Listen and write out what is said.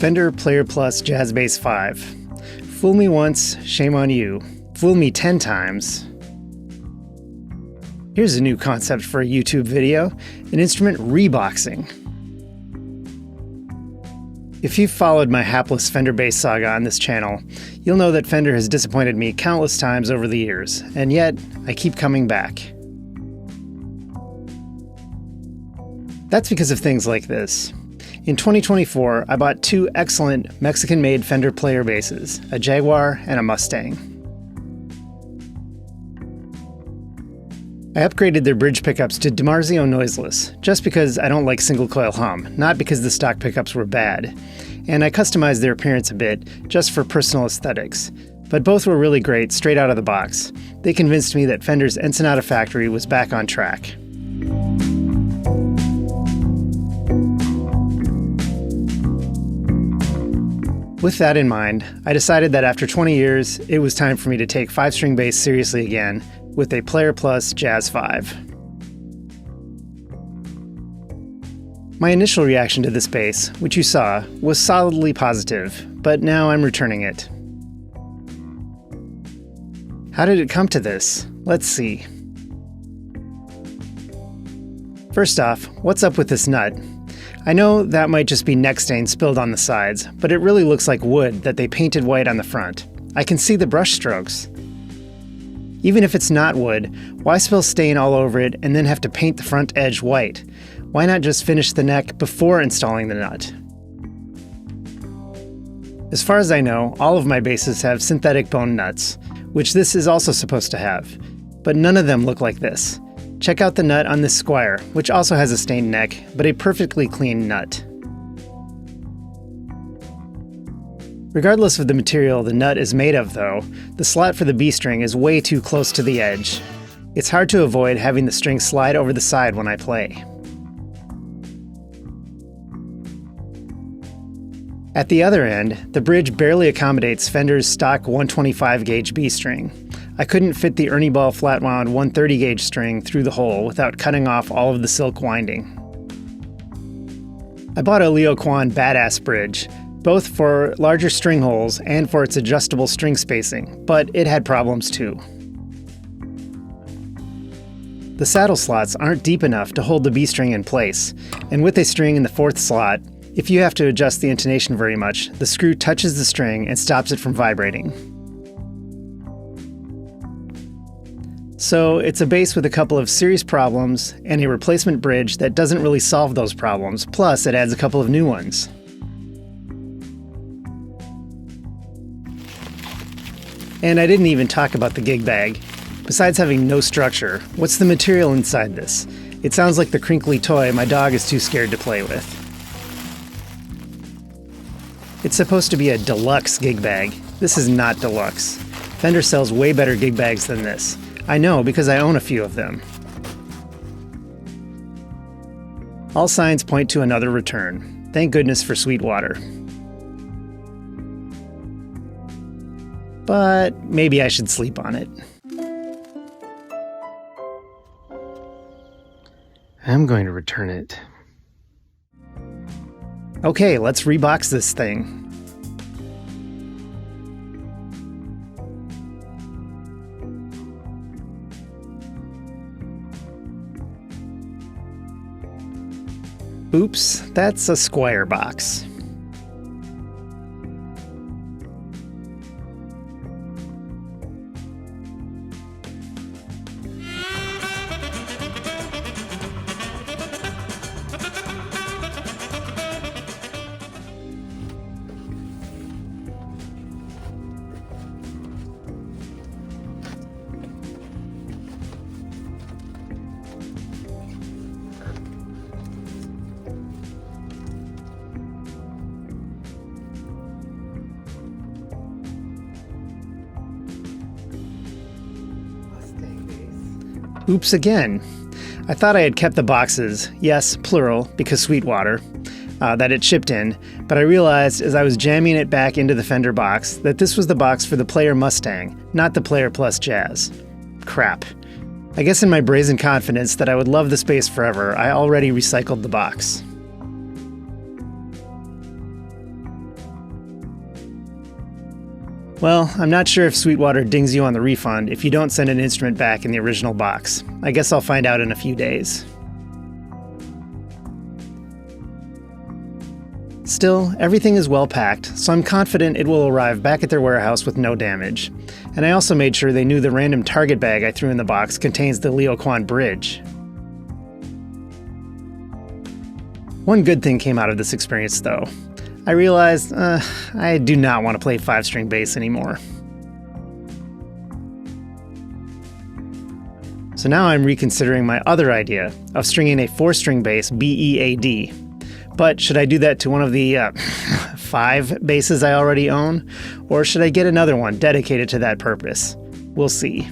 Fender Player Plus Jazz Bass 5. Fool me once, shame on you. Fool me 10 times. Here's a new concept for a YouTube video, an instrument reboxing. If you've followed my hapless Fender bass saga on this channel, you'll know that Fender has disappointed me countless times over the years, and yet I keep coming back. That's because of things like this. In 2024, I bought two excellent Mexican-made Fender player basses, a Jaguar and a Mustang. I upgraded their bridge pickups to DiMarzio noiseless, just because I don't like single-coil hum, not because the stock pickups were bad. And I customized their appearance a bit, just for personal aesthetics. But both were really great straight out of the box. They convinced me that Fender's Ensenada factory was back on track. With that in mind, I decided that after 20 years, it was time for me to take 5-string bass seriously again with a Player Plus Jazz 5. My initial reaction to this bass, which you saw, was solidly positive, but now I'm returning it. How did it come to this? Let's see. First off, what's up with this nut? I know that might just be neck stain spilled on the sides, but it really looks like wood that they painted white on the front. I can see the brush strokes. Even if it's not wood, why spill stain all over it and then have to paint the front edge white? Why not just finish the neck before installing the nut? As far as I know, all of my basses have synthetic bone nuts, which this is also supposed to have, but none of them look like this. Check out the nut on this Squire, which also has a stained neck, but a perfectly clean nut. Regardless of the material the nut is made of though, the slot for the B string is way too close to the edge. It's hard to avoid having the string slide over the side when I play. At the other end, the bridge barely accommodates Fender's stock 125 gauge B string. I couldn't fit the Ernie Ball flat wound 130 gauge string through the hole without cutting off all of the silk winding. I bought a Leo Quan badass bridge, both for larger string holes and for its adjustable string spacing, but it had problems too. The saddle slots aren't deep enough to hold the B string in place, and with a string in the 4th slot, if you have to adjust the intonation very much, the screw touches the string and stops it from vibrating. So it's a bass with a couple of serious problems and a replacement bridge that doesn't really solve those problems, plus it adds a couple of new ones. And I didn't even talk about the gig bag. Besides having no structure, what's the material inside this? It sounds like the crinkly toy my dog is too scared to play with. It's supposed to be a deluxe gig bag. This is not deluxe. Fender sells way better gig bags than this. I know because I own a few of them. All signs point to another return. Thank goodness for Sweetwater. But maybe I should sleep on it. I'm going to return it. Okay, let's rebox this thing. Oops, that's a Squire box. Oops again. I thought I had kept the boxes, yes, plural, because Sweetwater, that it shipped in, but I realized as I was jamming it back into the Fender box that this was the box for the Player Mustang, not the Player Plus Jazz. Crap. I guess in my brazen confidence that I would love the space forever, I already recycled the box. Well, I'm not sure if Sweetwater dings you on the refund if you don't send an instrument back in the original box. I guess I'll find out in a few days. Still, everything is well packed, so I'm confident it will arrive back at their warehouse with no damage. And I also made sure they knew the random target bag I threw in the box contains the Leo Quan bridge. One good thing came out of this experience, though. I realized I do not want to play 5-string bass anymore. So now I'm reconsidering my other idea of stringing a 4-string bass B-E-A-D. But should I do that to one of the 5 basses I already own? Or should I get another one dedicated to that purpose? We'll see.